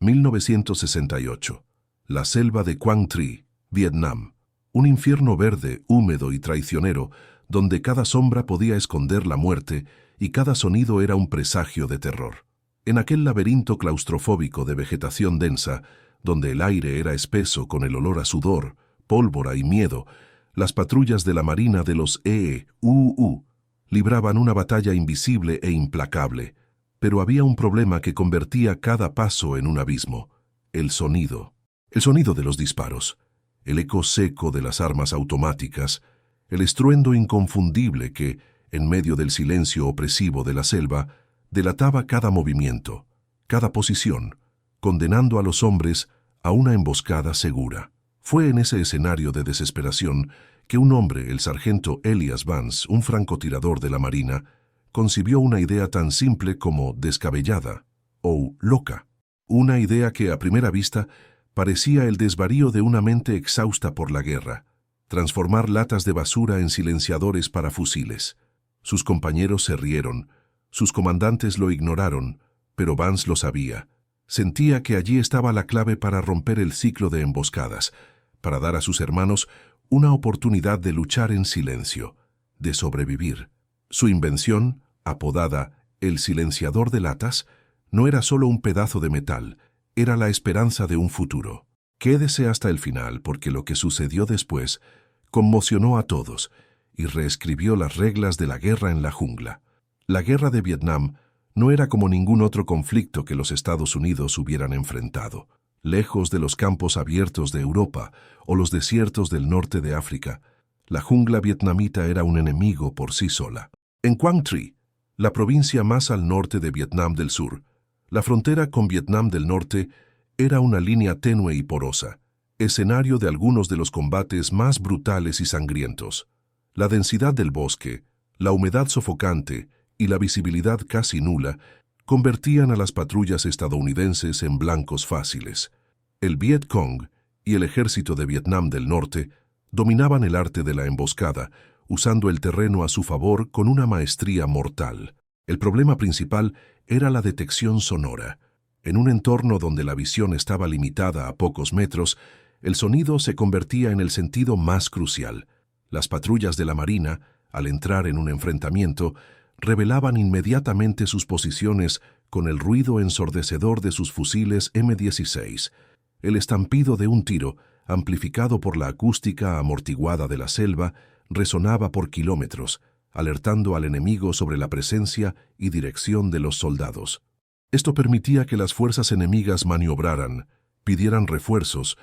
1968. La selva de Quang Tri, Vietnam. Un infierno verde, húmedo y traicionero, donde cada sombra podía esconder la muerte y cada sonido era un presagio de terror. En aquel laberinto claustrofóbico de vegetación densa, donde el aire era espeso con el olor a sudor, pólvora y miedo, las patrullas de la Marina de los EEUU libraban una batalla invisible e implacable, pero había un problema que convertía cada paso en un abismo: el sonido. El sonido de los disparos, el eco seco de las armas automáticas, el estruendo inconfundible que, en medio del silencio opresivo de la selva, delataba cada movimiento, cada posición, condenando a los hombres a una emboscada segura. Fue en ese escenario de desesperación que un hombre, el sargento Elias Vance, un francotirador de la Marina, concibió una idea tan simple como descabellada o loca. Una idea que a primera vista parecía el desvarío de una mente exhausta por la guerra: transformar latas de basura en silenciadores para fusiles. Sus compañeros se rieron, sus comandantes lo ignoraron, pero Vance lo sabía. Sentía que allí estaba la clave para romper el ciclo de emboscadas, para dar a sus hermanos una oportunidad de luchar en silencio, de sobrevivir. Su invención, apodada el silenciador de latas, no era solo un pedazo de metal, era la esperanza de un futuro. Quédese hasta el final, porque lo que sucedió después conmocionó a todos y reescribió las reglas de la guerra en la jungla. La guerra de Vietnam no era como ningún otro conflicto que los Estados Unidos hubieran enfrentado. Lejos de los campos abiertos de Europa o los desiertos del norte de África, la jungla vietnamita era un enemigo por sí sola. En Quang Tri, la provincia más al norte de Vietnam del Sur, la frontera con Vietnam del Norte era una línea tenue y porosa, escenario de algunos de los combates más brutales y sangrientos. La densidad del bosque, la humedad sofocante y la visibilidad casi nula convertían a las patrullas estadounidenses en blancos fáciles. El Viet Cong y el ejército de Vietnam del Norte dominaban el arte de la emboscada, usando el terreno a su favor con una maestría mortal. El problema principal era la detección sonora. En un entorno donde la visión estaba limitada a pocos metros, el sonido se convertía en el sentido más crucial. Las patrullas de la Marina, al entrar en un enfrentamiento, revelaban inmediatamente sus posiciones con el ruido ensordecedor de sus fusiles M16. El estampido de un tiro, amplificado por la acústica amortiguada de la selva, resonaba por kilómetros, alertando al enemigo sobre la presencia y dirección de los soldados. Esto permitía que las fuerzas enemigas maniobraran, pidieran refuerzos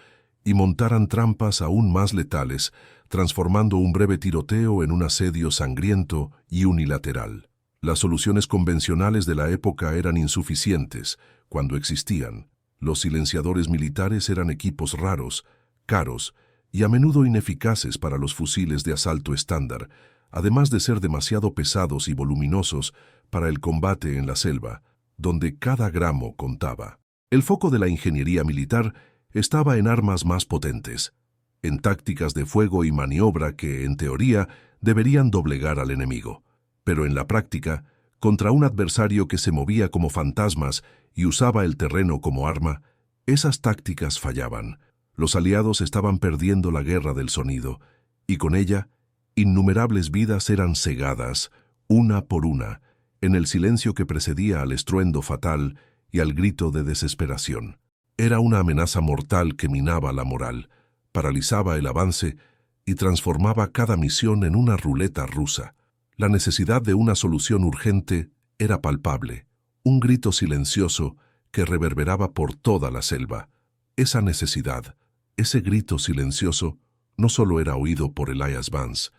y montaran trampas aún más letales, transformando un breve tiroteo en un asedio sangriento y unilateral. Las soluciones convencionales de la época eran insuficientes, cuando existían. Los silenciadores militares eran equipos raros, caros y a menudo ineficaces para los fusiles de asalto estándar, además de ser demasiado pesados y voluminosos para el combate en la selva, donde cada gramo contaba. El foco de la ingeniería militar estaba en armas más potentes, en tácticas de fuego y maniobra que, en teoría, deberían doblegar al enemigo. Pero en la práctica, contra un adversario que se movía como fantasmas y usaba el terreno como arma, esas tácticas fallaban. Los aliados estaban perdiendo la guerra del sonido, y con ella, innumerables vidas eran cegadas, una por una, en el silencio que precedía al estruendo fatal y al grito de desesperación. Era una amenaza mortal que minaba la moral, paralizaba el avance y transformaba cada misión en una ruleta rusa. La necesidad de una solución urgente era palpable, un grito silencioso que reverberaba por toda la selva. Esa necesidad, ese grito silencioso, no solo era oído por Elias Vance,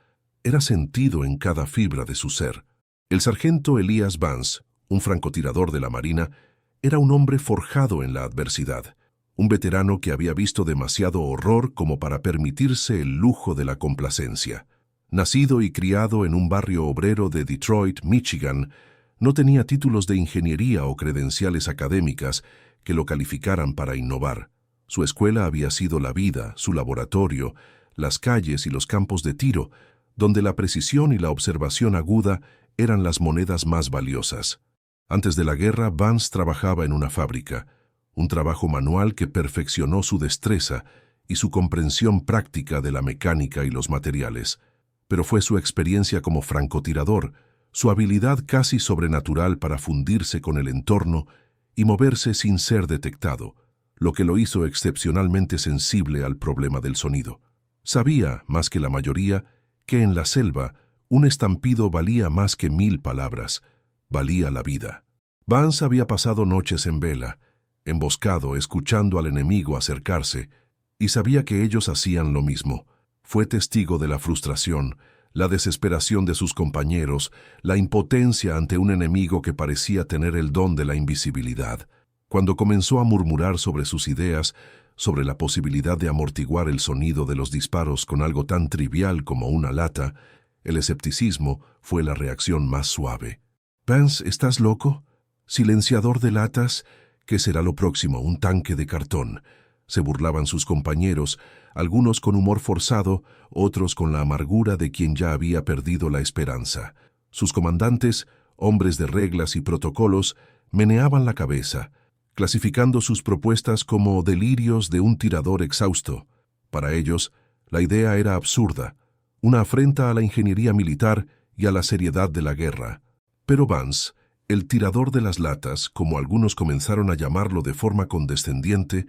era sentido en cada fibra de su ser. El sargento Elias Vance, un francotirador de la Marina, era un hombre forjado en la adversidad, un veterano que había visto demasiado horror como para permitirse el lujo de la complacencia. Nacido y criado en un barrio obrero de Detroit, Michigan, no tenía títulos de ingeniería o credenciales académicas que lo calificaran para innovar. Su escuela había sido la vida, su laboratorio, las calles y los campos de tiro, donde la precisión y la observación aguda eran las monedas más valiosas. Antes de la guerra, Vance trabajaba en una fábrica, un trabajo manual que perfeccionó su destreza y su comprensión práctica de la mecánica y los materiales. Pero fue su experiencia como francotirador, su habilidad casi sobrenatural para fundirse con el entorno y moverse sin ser detectado, lo que lo hizo excepcionalmente sensible al problema del sonido. Sabía, más que la mayoría, que en la selva un estampido valía más que 1000 palabras, valía la vida. Vance había pasado noches en vela, emboscado, escuchando al enemigo acercarse, y sabía que ellos hacían lo mismo. Fue testigo de la frustración, la desesperación de sus compañeros, la impotencia ante un enemigo que parecía tener el don de la invisibilidad. Cuando comenzó a murmurar sobre sus ideas, sobre la posibilidad de amortiguar el sonido de los disparos con algo tan trivial como una lata, el escepticismo fue la reacción más suave. «Vance, ¿estás loco? Silenciador de latas, ¿qué será lo próximo? ¿Un tanque de cartón?», se burlaban sus compañeros, algunos con humor forzado, otros con la amargura de quien ya había perdido la esperanza. Sus comandantes, hombres de reglas y protocolos, meneaban la cabeza, clasificando sus propuestas como delirios de un tirador exhausto. Para ellos, la idea era absurda, una afrenta a la ingeniería militar y a la seriedad de la guerra. Pero Vance, el tirador de las latas, como algunos comenzaron a llamarlo de forma condescendiente,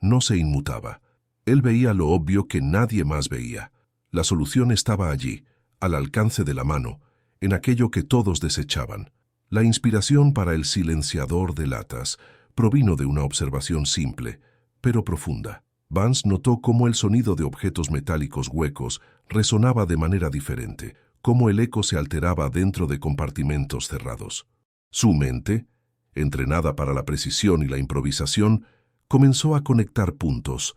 no se inmutaba. Él veía lo obvio que nadie más veía. La solución estaba allí, al alcance de la mano, en aquello que todos desechaban. La inspiración para el silenciador de latas provino de una observación simple, pero profunda. Vance notó cómo el sonido de objetos metálicos huecos resonaba de manera diferente, cómo el eco se alteraba dentro de compartimentos cerrados. Su mente, entrenada para la precisión y la improvisación, comenzó a conectar puntos.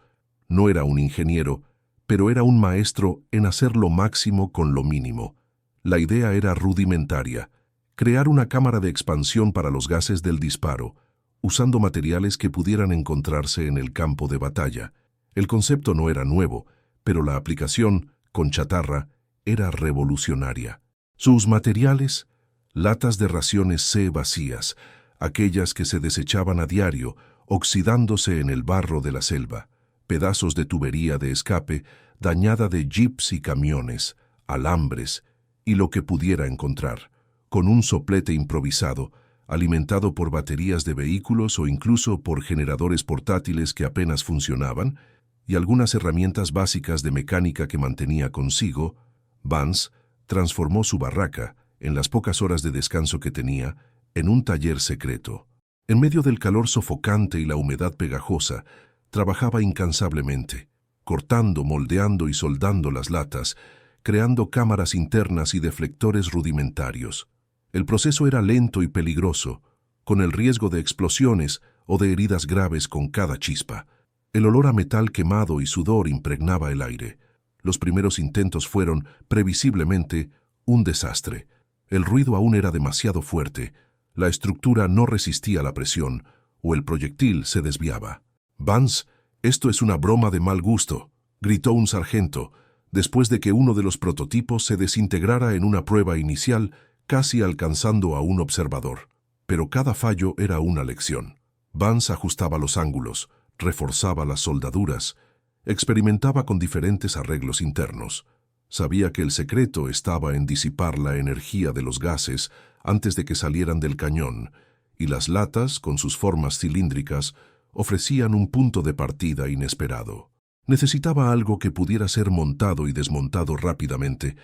No era un ingeniero, pero era un maestro en hacer lo máximo con lo mínimo. La idea era rudimentaria: crear una cámara de expansión para los gases del disparo, usando materiales que pudieran encontrarse en el campo de batalla. El concepto no era nuevo, pero la aplicación, con chatarra, era revolucionaria. Sus materiales: latas de raciones C vacías, aquellas que se desechaban a diario, oxidándose en el barro de la selva, pedazos de tubería de escape, dañada de jeeps y camiones, alambres, y lo que pudiera encontrar, con un soplete improvisado, alimentado por baterías de vehículos o incluso por generadores portátiles que apenas funcionaban, y algunas herramientas básicas de mecánica que mantenía consigo, Vance transformó su barraca, en las pocas horas de descanso que tenía, en un taller secreto. En medio del calor sofocante y la humedad pegajosa, trabajaba incansablemente, cortando, moldeando y soldando las latas, creando cámaras internas y deflectores rudimentarios. El proceso era lento y peligroso, con el riesgo de explosiones o de heridas graves con cada chispa. El olor a metal quemado y sudor impregnaba el aire. Los primeros intentos fueron, previsiblemente, un desastre. El ruido aún era demasiado fuerte, la estructura no resistía la presión, o el proyectil se desviaba. «Vance, esto es una broma de mal gusto», gritó un sargento, después de que uno de los prototipos se desintegrara en una prueba inicial, casi alcanzando a un observador. Pero cada fallo era una lección. Vance ajustaba los ángulos, reforzaba las soldaduras, experimentaba con diferentes arreglos internos. Sabía que el secreto estaba en disipar la energía de los gases antes de que salieran del cañón, y las latas, con sus formas cilíndricas, ofrecían un punto de partida inesperado. Necesitaba algo que pudiera ser montado y desmontado rápidamente,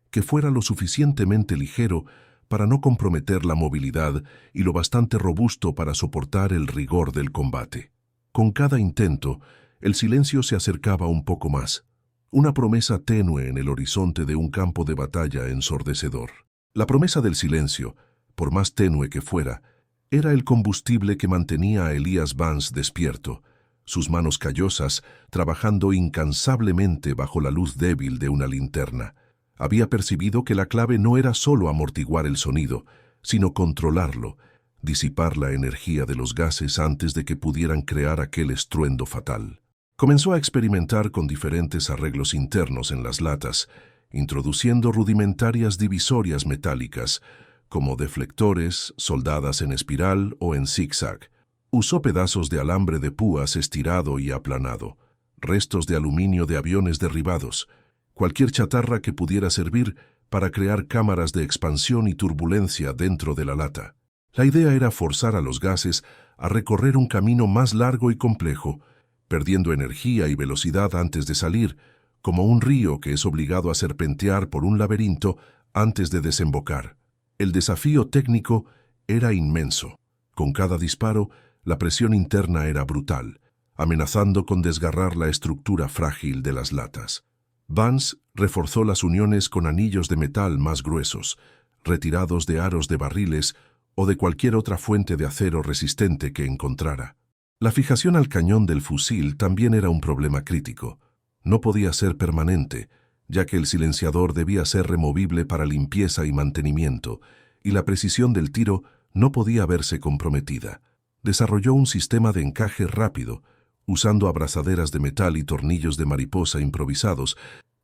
que fuera lo suficientemente ligero para no comprometer la movilidad y lo bastante robusto para soportar el rigor del combate. Con cada intento, el silencio se acercaba un poco más, una promesa tenue en el horizonte de un campo de batalla ensordecedor. La promesa del silencio, por más tenue que fuera, era el combustible que mantenía a Elías Vance despierto, sus manos callosas trabajando incansablemente bajo la luz débil de una linterna. Había percibido que la clave no era solo amortiguar el sonido, sino controlarlo, disipar la energía de los gases antes de que pudieran crear aquel estruendo fatal. Comenzó a experimentar con diferentes arreglos internos en las latas, introduciendo rudimentarias divisorias metálicas, como deflectores, soldadas en espiral o en zigzag. Usó pedazos de alambre de púas estirado y aplanado, restos de aluminio de aviones derribados, cualquier chatarra que pudiera servir para crear cámaras de expansión y turbulencia dentro de la lata. La idea era forzar a los gases a recorrer un camino más largo y complejo, perdiendo energía y velocidad antes de salir, como un río que es obligado a serpentear por un laberinto antes de desembocar. El desafío técnico era inmenso. Con cada disparo, la presión interna era brutal, amenazando con desgarrar la estructura frágil de las latas. Vance reforzó las uniones con anillos de metal más gruesos, retirados de aros de barriles o de cualquier otra fuente de acero resistente que encontrara. La fijación al cañón del fusil también era un problema crítico. No podía ser permanente, ya que el silenciador debía ser removible para limpieza y mantenimiento, y la precisión del tiro no podía verse comprometida. Desarrolló un sistema de encaje rápido, usando abrazaderas de metal y tornillos de mariposa improvisados,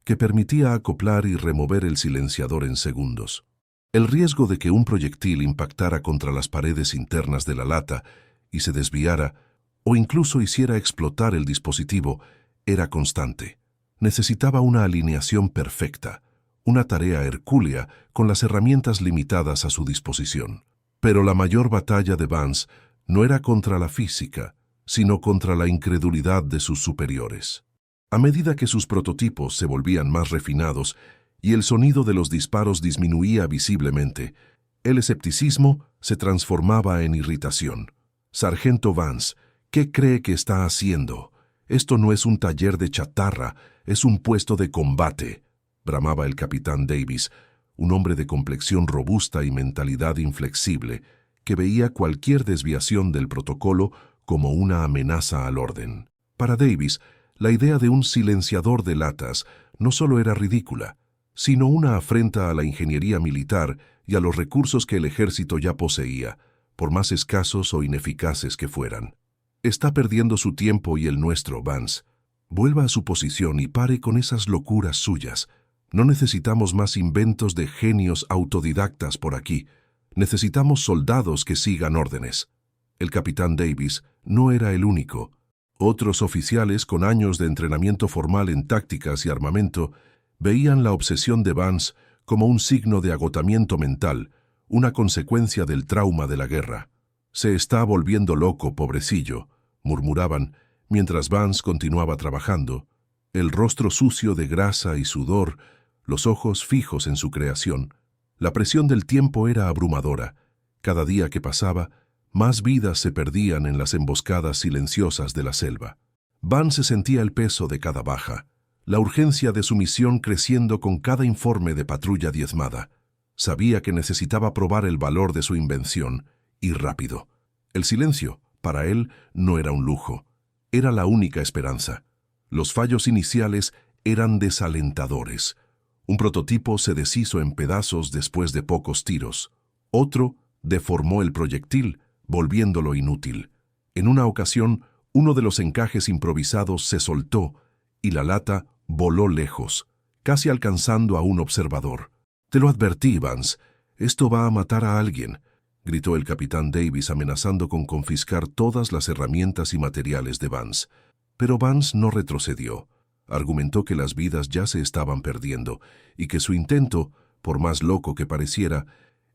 que permitía acoplar y remover el silenciador en segundos. El riesgo de que un proyectil impactara contra las paredes internas de la lata y se desviara, o incluso hiciera explotar el dispositivo, era constante. Necesitaba una alineación perfecta, una tarea hercúlea con las herramientas limitadas a su disposición. Pero la mayor batalla de Vance no era contra la física, sino contra la incredulidad de sus superiores. A medida que sus prototipos se volvían más refinados y el sonido de los disparos disminuía visiblemente, el escepticismo se transformaba en irritación. «Sargento Vance, ¿qué cree que está haciendo? Esto no es un taller de chatarra, es un puesto de combate», bramaba el capitán Davis, un hombre de complexión robusta y mentalidad inflexible, que veía cualquier desviación del protocolo como una amenaza al orden. Para Davis, la idea de un silenciador de latas no solo era ridícula, sino una afrenta a la ingeniería militar y a los recursos que el ejército ya poseía, por más escasos o ineficaces que fueran. «Está perdiendo su tiempo y el nuestro, Vance. Vuelva a su posición y pare con esas locuras suyas. No necesitamos más inventos de genios autodidactas por aquí. Necesitamos soldados que sigan órdenes». El capitán Davis no era el único. Otros oficiales con años de entrenamiento formal en tácticas y armamento veían la obsesión de Vance como un signo de agotamiento mental, una consecuencia del trauma de la guerra. «Se está volviendo loco, pobrecillo», murmuraban, mientras Vance continuaba trabajando, el rostro sucio de grasa y sudor, los ojos fijos en su creación. La presión del tiempo era abrumadora. Cada día que pasaba, más vidas se perdían en las emboscadas silenciosas de la selva. Vance sentía el peso de cada baja, la urgencia de su misión creciendo con cada informe de patrulla diezmada. Sabía que necesitaba probar el valor de su invención, y rápido. El silencio, para él, no era un lujo. Era la única esperanza. Los fallos iniciales eran desalentadores. Un prototipo se deshizo en pedazos después de pocos tiros. Otro deformó el proyectil, volviéndolo inútil. En una ocasión, uno de los encajes improvisados se soltó y la lata voló lejos, casi alcanzando a un observador. «Te lo advertí, Vance. Esto va a matar a alguien», gritó el capitán Davis amenazando con confiscar todas las herramientas y materiales de Vance. Pero Vance no retrocedió. Argumentó que las vidas ya se estaban perdiendo y que su intento, por más loco que pareciera,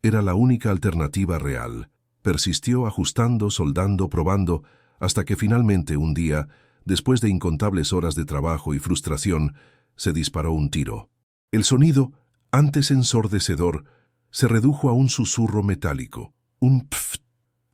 era la única alternativa real. Persistió ajustando, soldando, probando, hasta que finalmente un día, después de incontables horas de trabajo y frustración, se disparó un tiro. El sonido, antes ensordecedor, se redujo a un susurro metálico, un pft,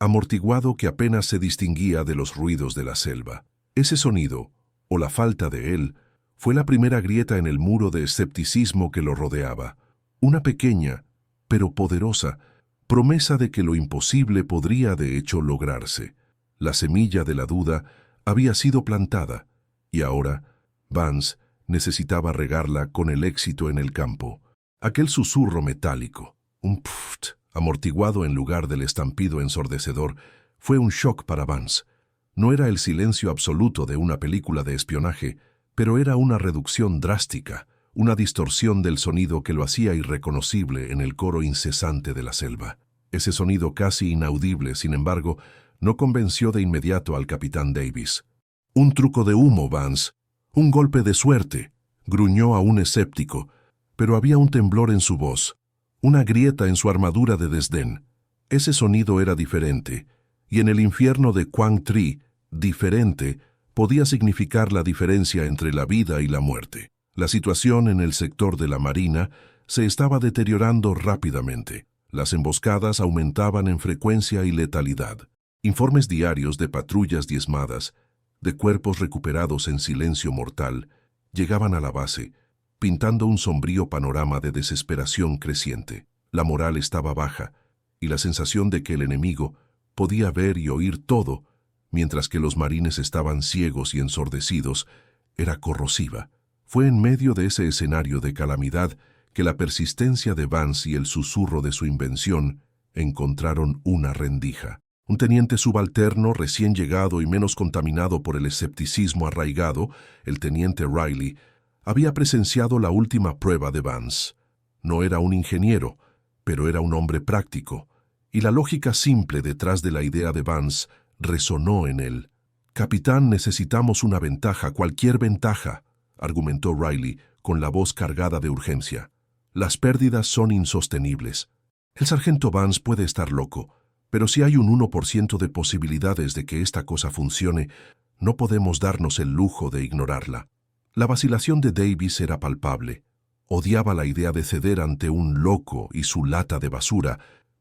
amortiguado que apenas se distinguía de los ruidos de la selva. Ese sonido, o la falta de él, fue la primera grieta en el muro de escepticismo que lo rodeaba. Una pequeña, pero poderosa, promesa de que lo imposible podría de hecho lograrse. La semilla de la duda había sido plantada, y ahora Vance necesitaba regarla con el éxito en el campo. Aquel susurro metálico, un pft, amortiguado en lugar del estampido ensordecedor, fue un shock para Vance. No era el silencio absoluto de una película de espionaje, pero era una reducción drástica, una distorsión del sonido que lo hacía irreconocible en el coro incesante de la selva. Ese sonido casi inaudible, sin embargo, no convenció de inmediato al capitán Davis. «Un truco de humo, Vance. Un golpe de suerte», gruñó a un escéptico, pero había un temblor en su voz, una grieta en su armadura de desdén. Ese sonido era diferente, y en el infierno de Quang Tri, diferente, podía significar la diferencia entre la vida y la muerte. La situación en el sector de la Marina se estaba deteriorando rápidamente. Las emboscadas aumentaban en frecuencia y letalidad. Informes diarios de patrullas diezmadas, de cuerpos recuperados en silencio mortal, llegaban a la base, pintando un sombrío panorama de desesperación creciente. La moral estaba baja, y la sensación de que el enemigo podía ver y oír todo, mientras que los marines estaban ciegos y ensordecidos, era corrosiva. Fue en medio de ese escenario de calamidad que la persistencia de Vance y el susurro de su invención encontraron una rendija. Un teniente subalterno recién llegado y menos contaminado por el escepticismo arraigado, el teniente Riley, había presenciado la última prueba de Vance. No era un ingeniero, pero era un hombre práctico, y la lógica simple detrás de la idea de Vance resonó en él. «Capitán, necesitamos una ventaja, cualquier ventaja», argumentó Riley con la voz cargada de urgencia. «Las pérdidas son insostenibles. El sargento Vance puede estar loco, pero si hay un 1% de posibilidades de que esta cosa funcione, no podemos darnos el lujo de ignorarla». La vacilación de Davis era palpable. Odiaba la idea de ceder ante un loco y su lata de basura,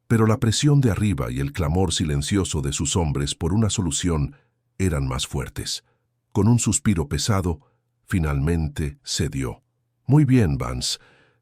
pero la presión de arriba y el clamor silencioso de sus hombres por una solución eran más fuertes. Con un suspiro pesado, finalmente cedió. «Muy bien, Vance.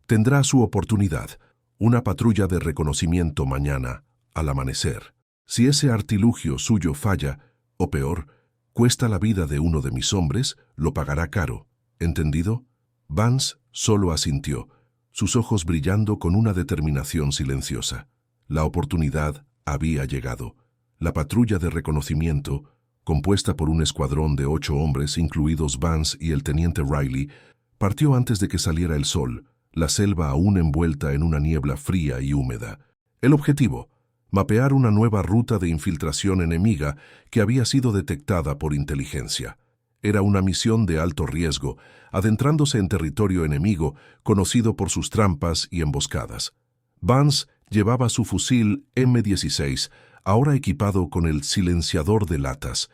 Tendrá su oportunidad. Una patrulla de reconocimiento mañana, al amanecer. Si ese artilugio suyo falla, o peor, cuesta la vida de uno de mis hombres, lo pagará caro. ¿Entendido?» Vance solo asintió, sus ojos brillando con una determinación silenciosa. La oportunidad había llegado. La patrulla de reconocimiento, compuesta por un escuadrón de 8 hombres, incluidos Vance y el teniente Riley, partió antes de que saliera el sol, la selva aún envuelta en una niebla fría y húmeda. El objetivo: mapear una nueva ruta de infiltración enemiga que había sido detectada por inteligencia. Era una misión de alto riesgo, adentrándose en territorio enemigo conocido por sus trampas y emboscadas. Vance llevaba su fusil M16, ahora equipado con el silenciador de latas,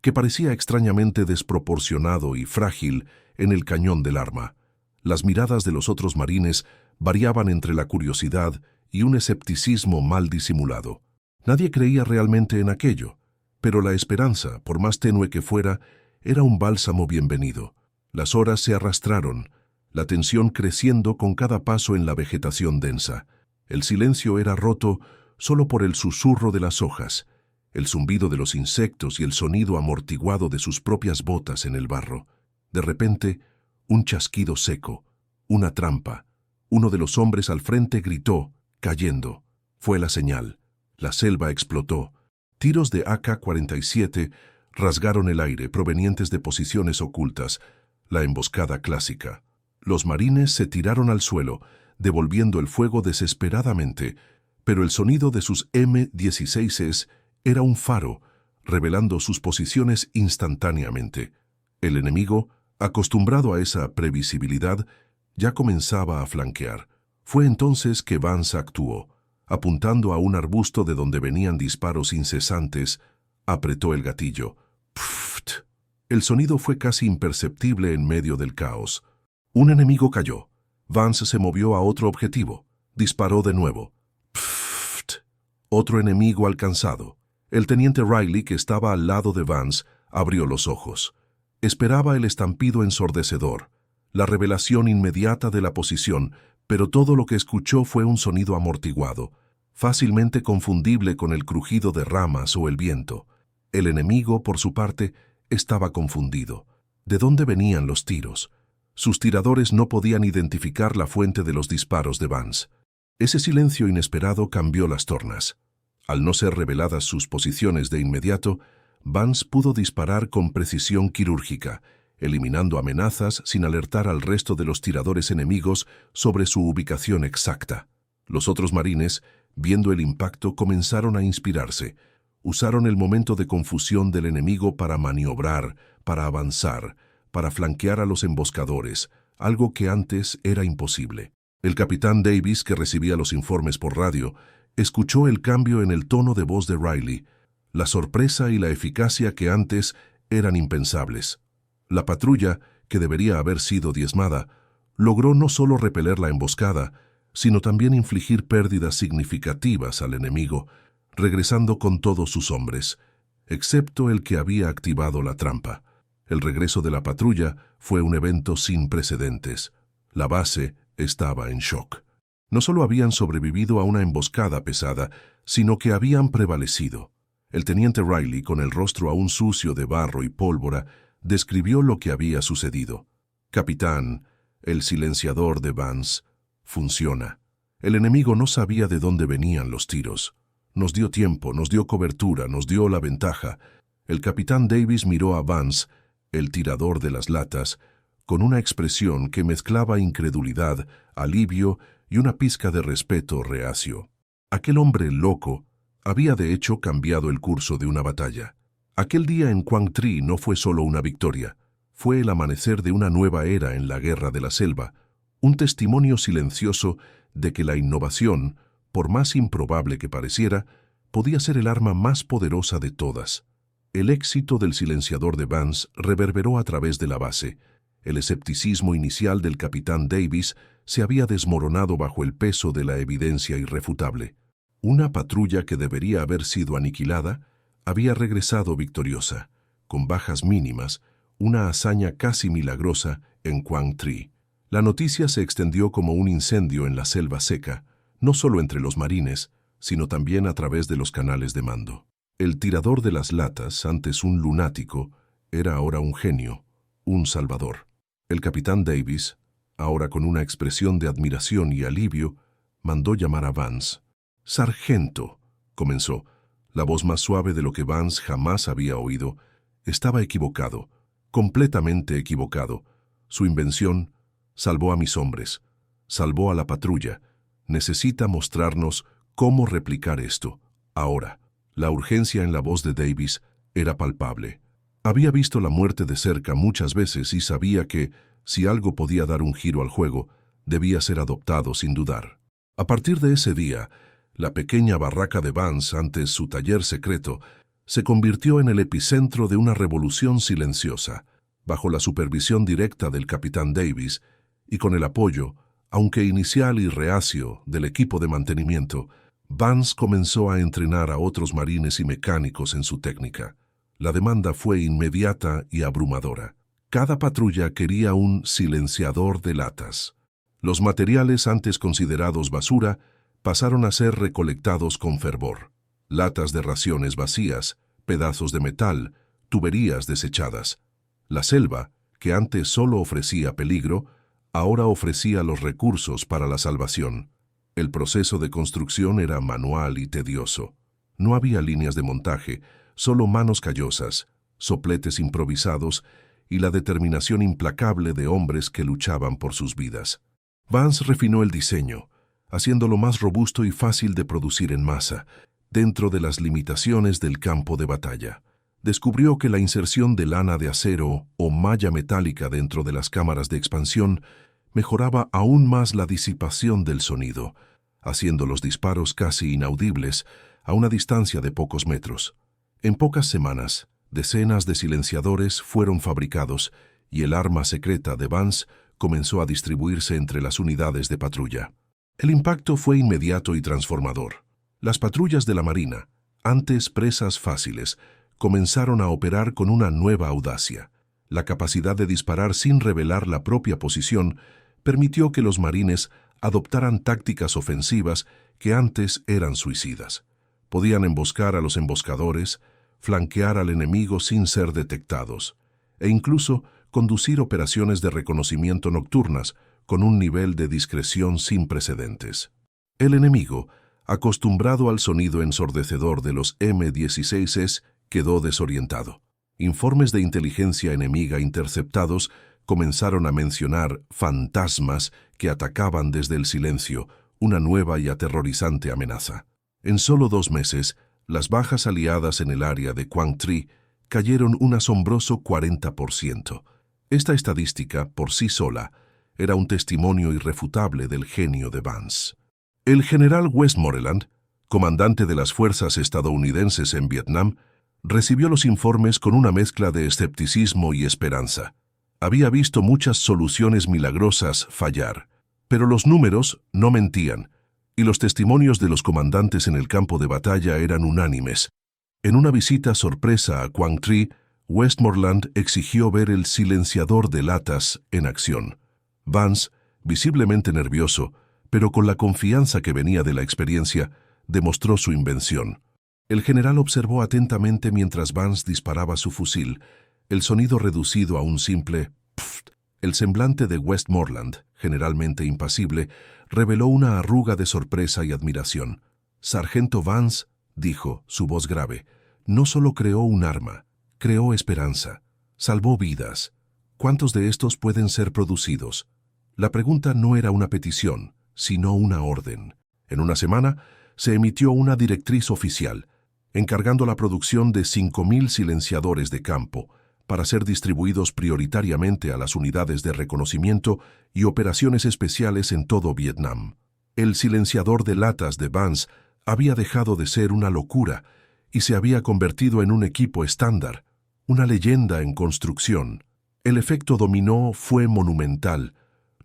que parecía extrañamente desproporcionado y frágil en el cañón del arma. Las miradas de los otros marines variaban entre la curiosidad y un escepticismo mal disimulado. Nadie creía realmente en aquello, pero la esperanza, por más tenue que fuera, era un bálsamo bienvenido. Las horas se arrastraron, la tensión creciendo con cada paso en la vegetación densa. El silencio era roto solo por el susurro de las hojas, el zumbido de los insectos y el sonido amortiguado de sus propias botas en el barro. De repente, un chasquido seco, una trampa. Uno de los hombres al frente gritó, cayendo. Fue la señal. La selva explotó. Tiros de AK-47 rasgaron el aire provenientes de posiciones ocultas, la emboscada clásica. Los marines se tiraron al suelo, devolviendo el fuego desesperadamente, pero el sonido de sus M16s era un faro, revelando sus posiciones instantáneamente. El enemigo, acostumbrado a esa previsibilidad, ya comenzaba a flanquear. Fue entonces que Vance actuó. Apuntando a un arbusto de donde venían disparos incesantes, apretó el gatillo. ¡Pft! El sonido fue casi imperceptible en medio del caos. Un enemigo cayó. Vance se movió a otro objetivo. Disparó de nuevo. ¡Pft! Otro enemigo alcanzado. El teniente Riley, que estaba al lado de Vance, abrió los ojos. Esperaba el estampido ensordecedor, la revelación inmediata de la posición, pero todo lo que escuchó fue un sonido amortiguado, fácilmente confundible con el crujido de ramas o el viento. El enemigo, por su parte, estaba confundido. ¿De dónde venían los tiros? Sus tiradores no podían identificar la fuente de los disparos de Vance. Ese silencio inesperado cambió las tornas. Al no ser reveladas sus posiciones de inmediato, Vance pudo disparar con precisión quirúrgica, eliminando amenazas sin alertar al resto de los tiradores enemigos sobre su ubicación exacta. Los otros marines, viendo el impacto, comenzaron a inspirarse. Usaron el momento de confusión del enemigo para maniobrar, para avanzar, para flanquear a los emboscadores, algo que antes era imposible. El capitán Davis, que recibía los informes por radio, escuchó el cambio en el tono de voz de Riley, la sorpresa y la eficacia que antes eran impensables. La patrulla, que debería haber sido diezmada, logró no solo repeler la emboscada, sino también infligir pérdidas significativas al enemigo, regresando con todos sus hombres, excepto el que había activado la trampa. El regreso de la patrulla fue un evento sin precedentes. La base estaba en shock. No solo habían sobrevivido a una emboscada pesada, sino que habían prevalecido. El teniente Riley, con el rostro aún sucio de barro y pólvora, describió lo que había sucedido. «Capitán, el silenciador de Vance funciona. El enemigo no sabía de dónde venían los tiros. Nos dio tiempo, nos dio cobertura, nos dio la ventaja». El capitán Davis miró a Vance, el tirador de las latas, con una expresión que mezclaba incredulidad, alivio y una pizca de respeto reacio. Aquel hombre loco había de hecho cambiado el curso de una batalla. Aquel día en Quang Tri no fue solo una victoria, fue el amanecer de una nueva era en la guerra de la selva, un testimonio silencioso de que la innovación, por más improbable que pareciera, podía ser el arma más poderosa de todas. El éxito del silenciador de Vance reverberó a través de la base. El escepticismo inicial del capitán Davis se había desmoronado bajo el peso de la evidencia irrefutable. Una patrulla que debería haber sido aniquilada había regresado victoriosa, con bajas mínimas, una hazaña casi milagrosa en Quang Tri. La noticia se extendió como un incendio en la selva seca, no solo entre los marines, sino también a través de los canales de mando. El tirador de las latas, antes un lunático, era ahora un genio, un salvador. El capitán Davis, ahora con una expresión de admiración y alivio, mandó llamar a Vance. «Sargento», comenzó, la voz más suave de lo que Vance jamás había oído. Estaba equivocado, completamente equivocado. Su invención salvó a mis hombres, salvó a la patrulla. Necesita mostrarnos cómo replicar esto, ahora. La urgencia en la voz de Davis era palpable. Había visto la muerte de cerca muchas veces y sabía que, si algo podía dar un giro al juego, debía ser adoptado sin dudar. A partir de ese día, la pequeña barraca de Vance, antes su taller secreto, se convirtió en el epicentro de una revolución silenciosa, bajo la supervisión directa del capitán Davis y con el apoyo, aunque inicial y reacio, del equipo de mantenimiento. Vance comenzó a entrenar a otros marines y mecánicos en su técnica. La demanda fue inmediata y abrumadora. Cada patrulla quería un silenciador de latas. Los materiales antes considerados basura pasaron a ser recolectados con fervor. Latas de raciones vacías, pedazos de metal, tuberías desechadas. La selva, que antes solo ofrecía peligro, ahora ofrecía los recursos para la salvación. El proceso de construcción era manual y tedioso. No había líneas de montaje, solo manos callosas, sopletes improvisados y la determinación implacable de hombres que luchaban por sus vidas. Vance refinó el diseño, haciéndolo más robusto y fácil de producir en masa, dentro de las limitaciones del campo de batalla. Descubrió que la inserción de lana de acero o malla metálica dentro de las cámaras de expansión mejoraba aún más la disipación del sonido, haciendo los disparos casi inaudibles a una distancia de pocos metros. En pocas semanas, decenas de silenciadores fueron fabricados y el arma secreta de Vance comenzó a distribuirse entre las unidades de patrulla. El impacto fue inmediato y transformador. Las patrullas de la Marina, antes presas fáciles, comenzaron a operar con una nueva audacia. La capacidad de disparar sin revelar la propia posición permitió que los marines adoptaran tácticas ofensivas que antes eran suicidas. Podían emboscar a los emboscadores, flanquear al enemigo sin ser detectados, e incluso conducir operaciones de reconocimiento nocturnas con un nivel de discreción sin precedentes. El enemigo, acostumbrado al sonido ensordecedor de los M-16s, quedó desorientado. Informes de inteligencia enemiga interceptados comenzaron a mencionar fantasmas que atacaban desde el silencio, una nueva y aterrorizante amenaza. En solo 2 meses, Las bajas aliadas en el área de Quang Tri cayeron un asombroso 40%. Esta estadística, por sí sola, era un testimonio irrefutable del genio de Vance. El general Westmoreland, comandante de las fuerzas estadounidenses en Vietnam, recibió los informes con una mezcla de escepticismo y esperanza. Había visto muchas soluciones milagrosas fallar, pero los números no mentían, y los testimonios de los comandantes en el campo de batalla eran unánimes. En una visita sorpresa a Quang Tri, Westmoreland exigió ver el silenciador de latas en acción. Vance, visiblemente nervioso, pero con la confianza que venía de la experiencia, demostró su invención. El general observó atentamente mientras Vance disparaba su fusil, el sonido reducido a un simple «pft». El semblante de Westmoreland, generalmente impasible, reveló una arruga de sorpresa y admiración. «Sargento Vance», dijo, su voz grave, «no solo creó un arma, creó esperanza, salvó vidas. ¿Cuántos de estos pueden ser producidos?» La pregunta no era una petición, sino una orden. En una semana, se emitió una directriz oficial, encargando la producción de 5.000 silenciadores de campo, para ser distribuidos prioritariamente a las unidades de reconocimiento y operaciones especiales en todo Vietnam. El silenciador de latas de Vance había dejado de ser una locura y se había convertido en un equipo estándar, una leyenda en construcción. El efecto dominó fue monumental.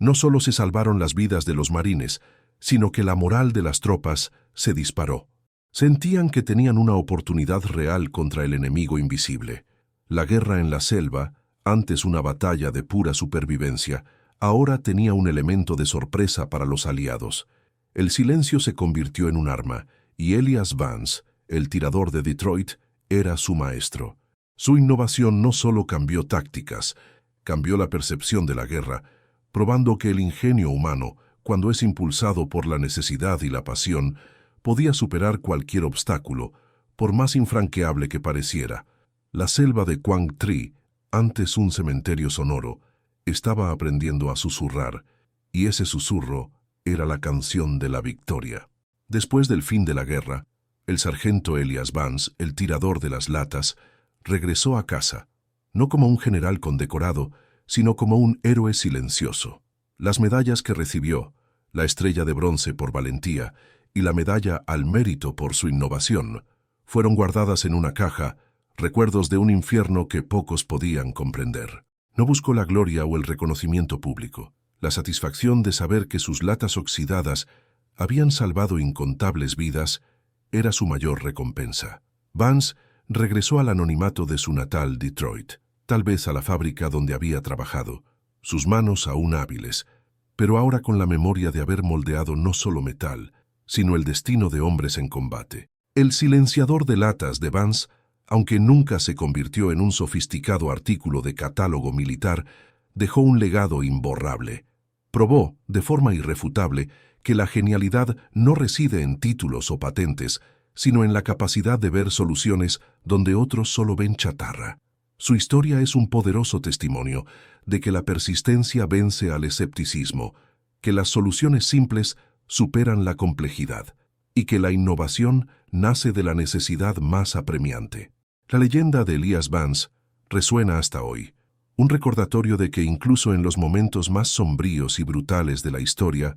No solo se salvaron las vidas de los marines, sino que la moral de las tropas se disparó. Sentían que tenían una oportunidad real contra el enemigo invisible. La guerra en la selva, antes una batalla de pura supervivencia, ahora tenía un elemento de sorpresa para los aliados. El silencio se convirtió en un arma, y Elias Vance, el tirador de Detroit, era su maestro. Su innovación no solo cambió tácticas, cambió la percepción de la guerra, probando que el ingenio humano, cuando es impulsado por la necesidad y la pasión, podía superar cualquier obstáculo, por más infranqueable que pareciera. La selva de Quang Tri, antes un cementerio sonoro, estaba aprendiendo a susurrar, y ese susurro era la canción de la victoria. Después del fin de la guerra, el sargento Elias Vance, el tirador de las latas, regresó a casa, no como un general condecorado, sino como un héroe silencioso. Las medallas que recibió, la estrella de bronce por valentía y la medalla al mérito por su innovación, fueron guardadas en una caja, recuerdos de un infierno que pocos podían comprender. No buscó la gloria o el reconocimiento público. La satisfacción de saber que sus latas oxidadas habían salvado incontables vidas era su mayor recompensa. Vance regresó al anonimato de su natal Detroit, tal vez a la fábrica donde había trabajado, sus manos aún hábiles, pero ahora con la memoria de haber moldeado no solo metal, sino el destino de hombres en combate. El silenciador de latas de Vance, aunque nunca se convirtió en un sofisticado artículo de catálogo militar, dejó un legado imborrable. Probó, de forma irrefutable, que la genialidad no reside en títulos o patentes, sino en la capacidad de ver soluciones donde otros solo ven chatarra. Su historia es un poderoso testimonio de que la persistencia vence al escepticismo, que las soluciones simples superan la complejidad y que la innovación nace de la necesidad más apremiante. La leyenda de Elias Vance resuena hasta hoy, un recordatorio de que incluso en los momentos más sombríos y brutales de la historia,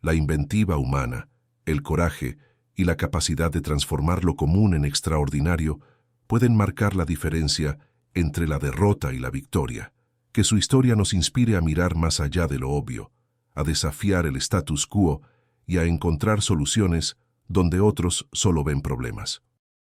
la inventiva humana, el coraje y la capacidad de transformar lo común en extraordinario pueden marcar la diferencia entre la derrota y la victoria. Que su historia nos inspire a mirar más allá de lo obvio, a desafiar el status quo y a encontrar soluciones donde otros solo ven problemas.